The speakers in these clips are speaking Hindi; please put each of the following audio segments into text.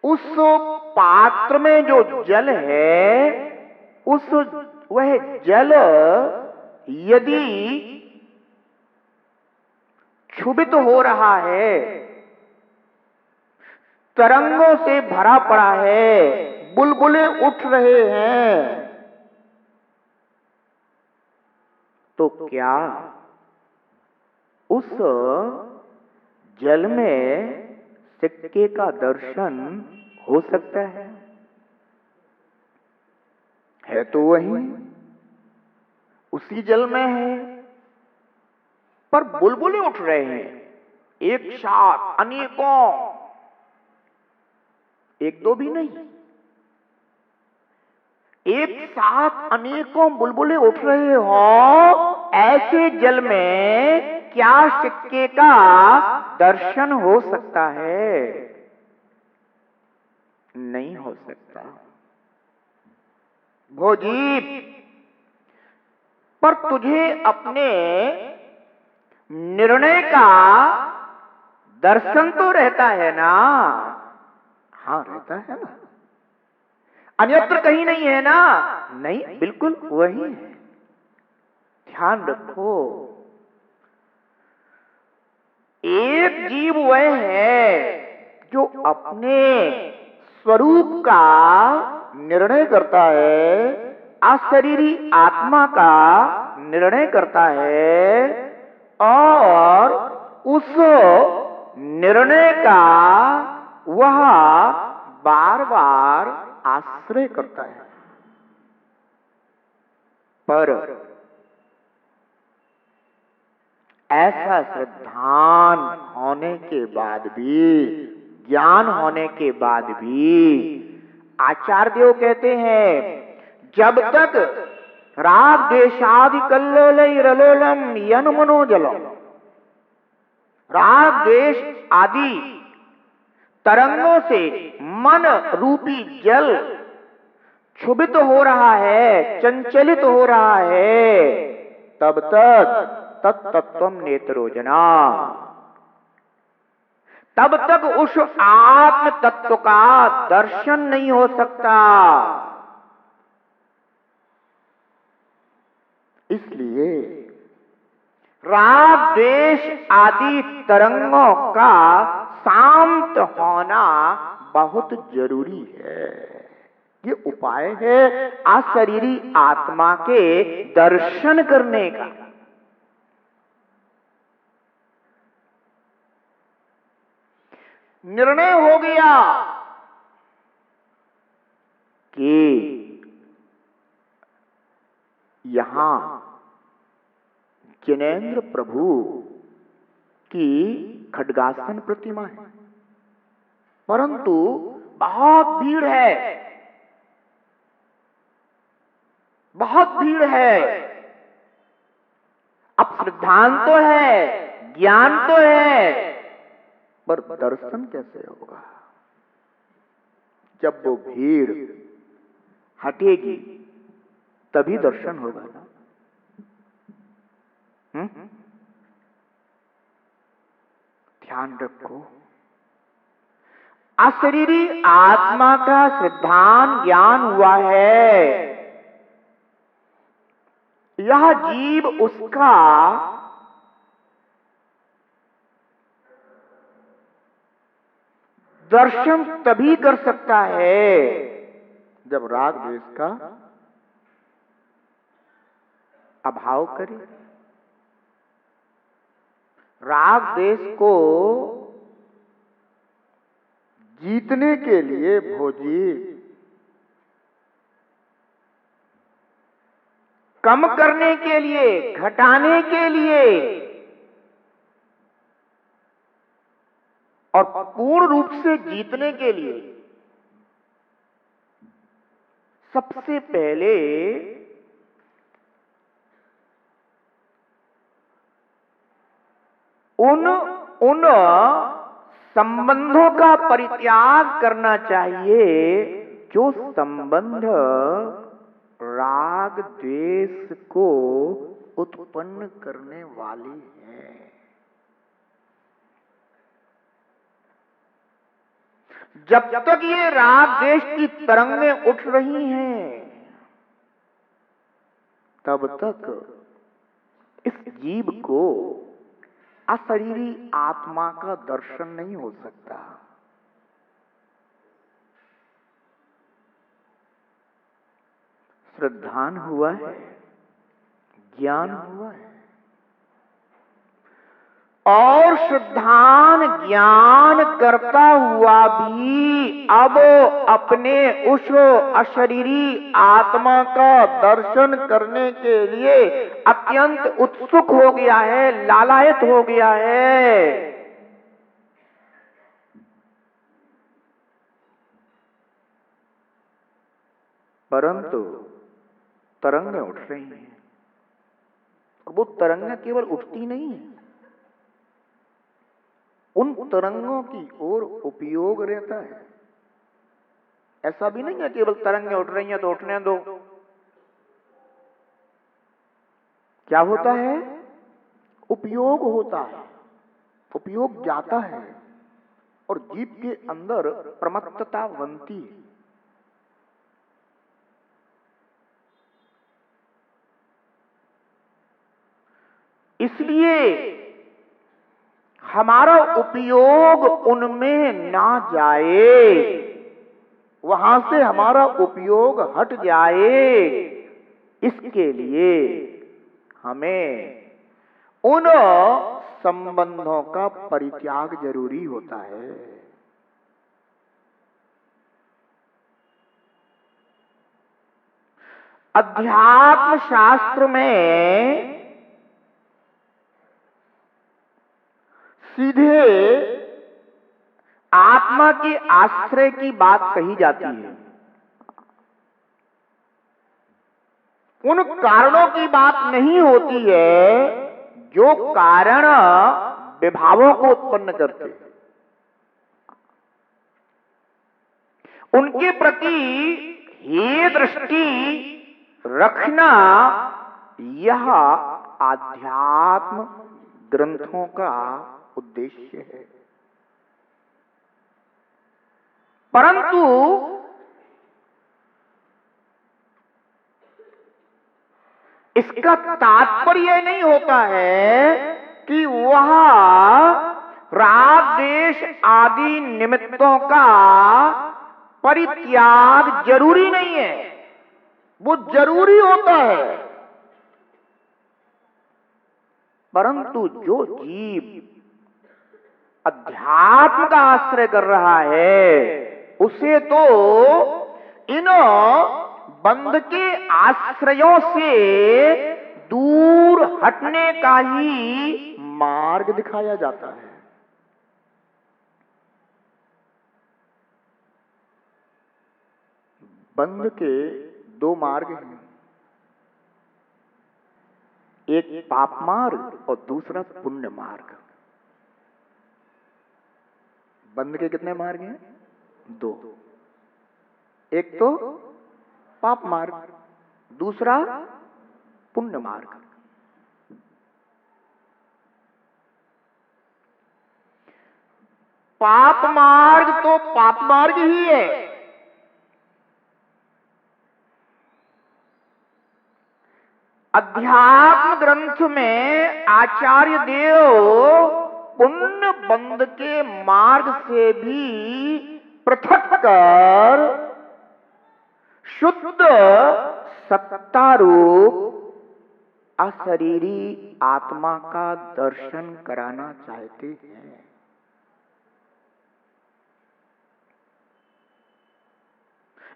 उस पात्र में जो जल है, वह जल यदि क्षुभित हो रहा है, तरंगों से भरा पड़ा है, बुलबुले उठ रहे हैं, तो क्या उस जल में सिक्के का दर्शन हो सकता है? है तो वही, उसी जल में है, पर बुलबुले उठ रहे हैं एक साथ, अनेकों, एक दो भी नहीं, एक साथ अनेकों बुलबुले उठ रहे हो, ऐसे जल में क्या सिक्के का दर्शन हो सकता है? नहीं हो सकता। भोजी, पर तुझे अपने निर्णय का दर्शन तो रहता है ना? हाँ, रहता है ना, अन्यत्र कहीं नहीं है ना? नहीं, बिल्कुल वही है। ध्यान रखो, एक जीव वह है जो अपने स्वरूप का निर्णय करता है, अशरीरी आत्मा का निर्णय करता है, और उस निर्णय का वह बार बार आश्रय करता है। पर ऐसा श्रद्धान होने के बाद भी, ज्ञान होने के बाद भी, आचार्य कहते हैं, जब तक राग द्वेषादि कल्लोलम यन मनोजलम, राग द्वेष आदि तरंगों से मन रूपी जल क्षुभित हो रहा है, चंचलित हो रहा है, तब तक तत्तत्वम नेत्रोजना, तब तक उस आत्म तत्व का दर्शन नहीं हो सकता। इसलिए राग द्वेष आदि तरंगों का शांत होना बहुत जरूरी है। ये उपाय है अशरीरी आत्मा के दर्शन करने का। निर्णय हो गया कि यहां जिनेंद्र प्रभु की खड्गासन प्रतिमा है, परंतु बहुत भीड़ है, बहुत भीड़ है। अब श्रद्धान तो है, ज्ञान तो है, पर दर्शन कैसे होगा? जब वो भीड़ हटेगी तभी दर्शन होगा ना। ध्यान रखो, अशरीरी आत्मा का श्रद्धान ज्ञान हुआ है, यह जीव उसका दर्शन तभी कर सकता है जब राग द्वेष का अभाव करे। राग द्वेष को जीतने के लिए भोजी, कम करने के लिए, घटाने के लिए और पूर्ण रूप से जीतने के लिए सबसे पहले उन संबंधों का परित्याग करना चाहिए जो संबंध राग द्वेष को उत्पन्न करने वाले हैं। जब तक ये राग देश की तरंगें उठ रही हैं, तब तक इस जीव को अशरीरी आत्मा का दर्शन नहीं हो सकता। श्रद्धान हुआ है, ज्ञान हुआ है, और श्रद्धान ज्ञान करता हुआ भी अब अपने उस अशरीरी आत्मा का दर्शन करने के लिए अत्यंत उत्सुक हो गया है, लालायित हो गया है। परंतु तरंगें उठ रही हैं, वो तरंगें केवल उठती नहीं है, उन तरंगों की ओर उपयोग रहता है। ऐसा भी नहीं है केवल तरंगें उठ रही हैं तो उठने दो। क्या होता है? उपयोग होता है, उपयोग जाता है और जीव के अंदर प्रमत्तता बनती है। इसलिए हमारा उपयोग उनमें ना जाए, वहां से हमारा उपयोग हट जाए, इसके लिए हमें उन संबंधों का परित्याग जरूरी होता है। अध्यात्म शास्त्र में सीधे आत्मा के आश्रय की बात कही जाती है, उन कारणों की बात नहीं होती है जो कारण विभावों को उत्पन्न करते हैं। उनके प्रति हे दृष्टि रखना यह आध्यात्म ग्रंथों का उद्देश्य है। परंतु इसका तात्पर्य नहीं होता है कि वह राग देश आदि निमित्तों का परित्याग जरूरी नहीं है, वो जरूरी होता है। परंतु जो जीव अध्यात्म का आश्रय कर रहा है, उसे तो इन बंध के आश्रयों से दूर हटने का ही मार्ग दिखाया जाता है। बंध के दो मार्ग हैं, एक पाप मार्ग और दूसरा पुण्य मार्ग। बंध के कितने मार्ग हैं? दो। एक तो पाप मार्ग, दूसरा पुण्य मार्ग। पाप मार्ग तो पाप मार्ग ही है, अध्यात्म ग्रंथ में आचार्य देव पुण्य बंध के मार्ग से भी पृथक कर शुद्ध सत्तारूप अशरीरी आत्मा का दर्शन कराना चाहते हैं।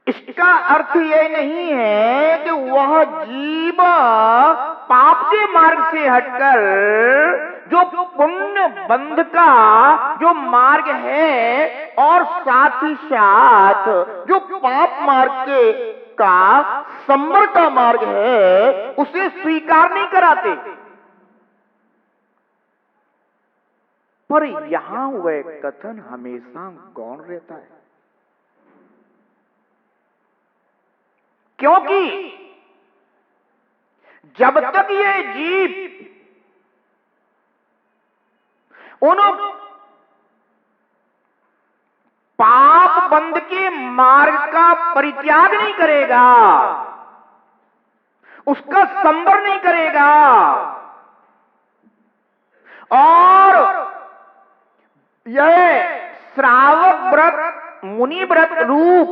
इसका अर्थ यह नहीं है कि वह जीव पाप के मार्ग से हटकर जो पुण्य बंध का जो मार्ग है और साथ ही साथ जो पाप मार्ग के का संवर का मार्ग है, उसे स्वीकार नहीं कराते। पर यहां वह कथन हमेशा गौण रहता है, क्योंकि जब तक ये जीव उन पाप बंध के मार्ग का परित्याग नहीं करेगा, उसका संवर नहीं करेगा और यह श्रावक व्रत, मुनि व्रत रूप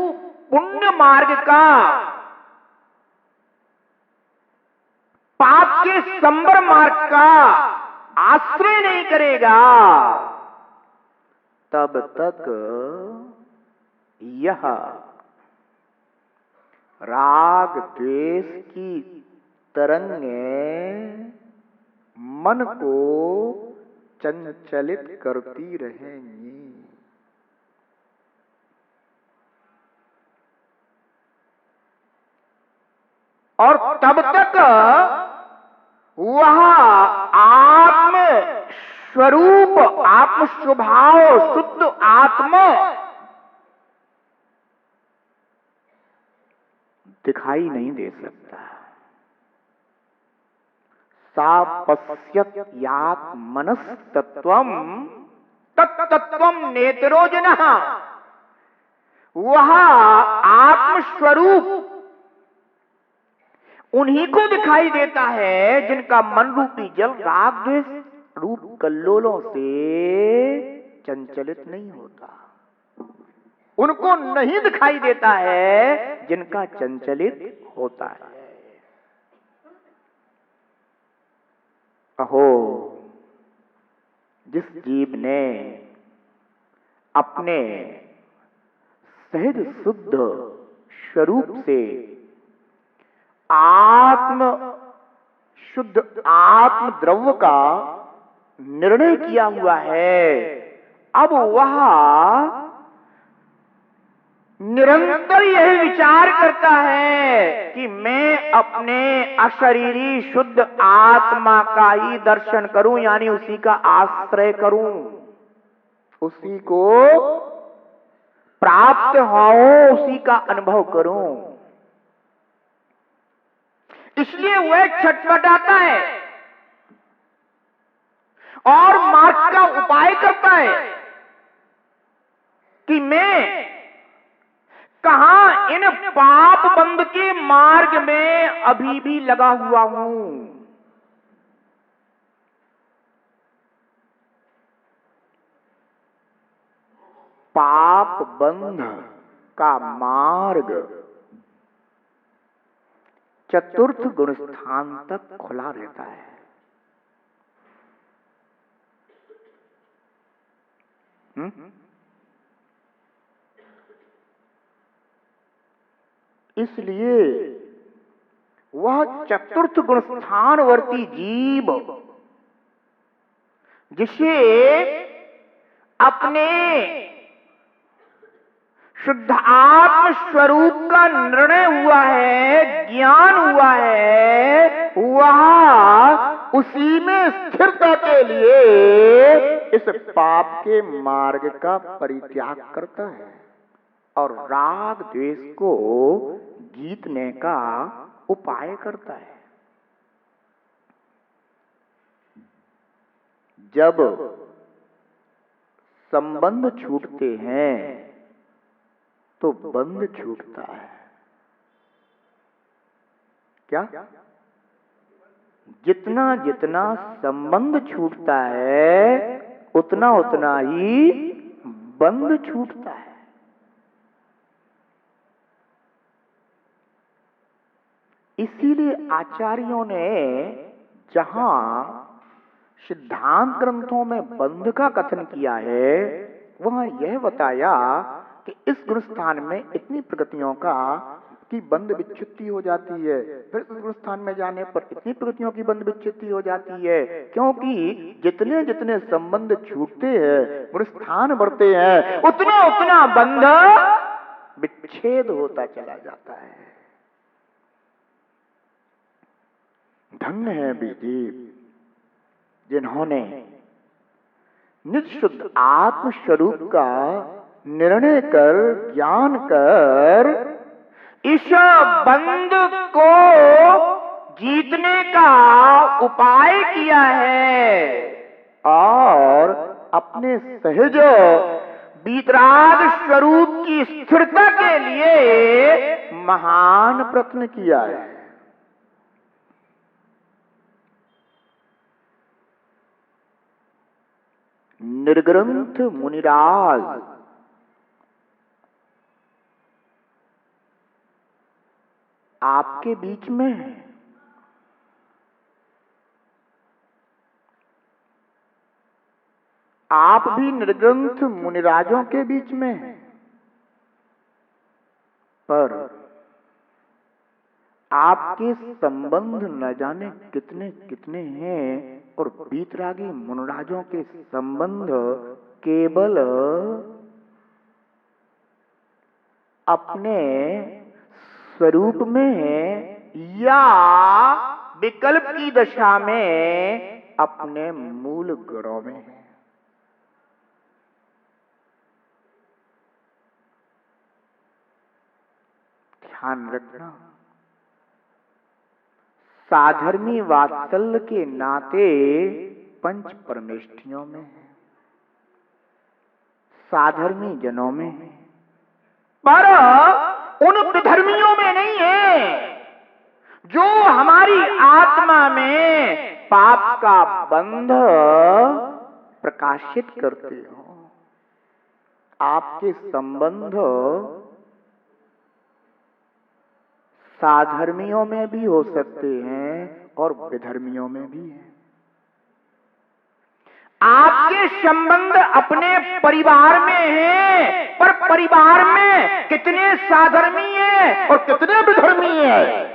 पुण्य मार्ग का पाप के संवर मार्ग का आश्रय नहीं करेगा, तब तक यह राग द्वेष की तरंगें मन को चंचलित करती रहेंगी। और तब तक वह आत्म स्वरूप, आत्म स्वभाव, शुद्ध आत्मा दिखाई नहीं दे सकता। सा पश्यत यात्मनस्तत्वम तत्तत्वम नेत्रोजनः, वह आत्मस्वरूप उन्हीं को दिखाई देता है जिनका मन रूपी जल राग द्वेष रूप कल्लोलों से चंचलित नहीं होता। उनको नहीं दिखाई देता है जिनका चंचलित होता है। अहो, जिस जीव ने अपने सहज शुद्ध स्वरूप से आत्म शुद्ध आत्म द्रव्य का निर्णय किया हुआ है, अब वह निरंतर यह विचार करता है कि मैं अपने अशरीरी शुद्ध आत्मा का ही दर्शन करूं, यानी उसी का आश्रय करूं, उसी को प्राप्त हो, उसी का अनुभव करूं। इसलिए वह छटपटाता है और मार्ग का उपाय करता है कि मैं कहां इन पाप बंध के मार्ग में अभी भी लगा हुआ हूं। पाप बंध का मार्ग चतुर्थ गुण स्थान तक खुला रहता है। इसलिए वह चतुर्थ गुण स्थानवर्ती जीव जिसे अपने शुद्ध आत्म स्वरूप का निर्णय हुआ है, ज्ञान हुआ है, वह उसी में स्थिरता के लिए इस पाप के मार्ग का परित्याग करता है और राग द्वेष को जीतने का उपाय करता है। जब संबंध छूटते हैं तो बंध छूटता है। क्या? जितना जितना संबंध छूटता है उतना उतना ही बंध छूटता है। इसीलिए आचार्यों ने जहां सिद्धांत ग्रंथों में बंध का कथन किया है, वहां यह बताया कि इस गुण स्थान में इतनी प्रकृतियों की बंध विच्छित्ति हो जाती है, फिर इस गुण स्थान में जाने पर इतनी प्रकृतियों की बंध विच्छित्ति हो जाती है, क्योंकि जितने जितने संबंध छूटते हैं, गुण स्थान बढ़ते हैं, उतना उतना बंध विच्छेद होता चला जाता है। धन्य है वे जीव जिन्होंने निज शुद्ध आत्म स्वरूप का निर्णय कर, ज्ञान कर इस बंध को जीतने का उपाय किया है और अपने सहज वीतराग स्वरूप की स्थिरता के लिए महान प्रयत्न किया है। निर्ग्रंथ मुनिराज आपके बीच में है। आप भी निर्ग्रंथ मुनिराजों के बीच में हैं, पर आपके संबंध न जाने कितने कितने हैं और वीतरागी मुनिराजों के संबंध केवल अपने स्वरूप में है या विकल्प की दशा में अपने मूल गुणों में है। ध्यान रखना, साधर्मी वात्सल्य के नाते पंच परमेष्ठियों में है, साधर्मी जनों में है, पर उन विधर्मियों में नहीं है जो हमारी आत्मा में पाप का बंध प्रकाशित करते हो। आपके संबंध साधर्मियों में भी हो सकते हैं और विधर्मियों में भी है। आपके संबंध अपने परिवार में हैं, पर परिवार में कितने साधर्मी हैं और कितने विधर्मी हैं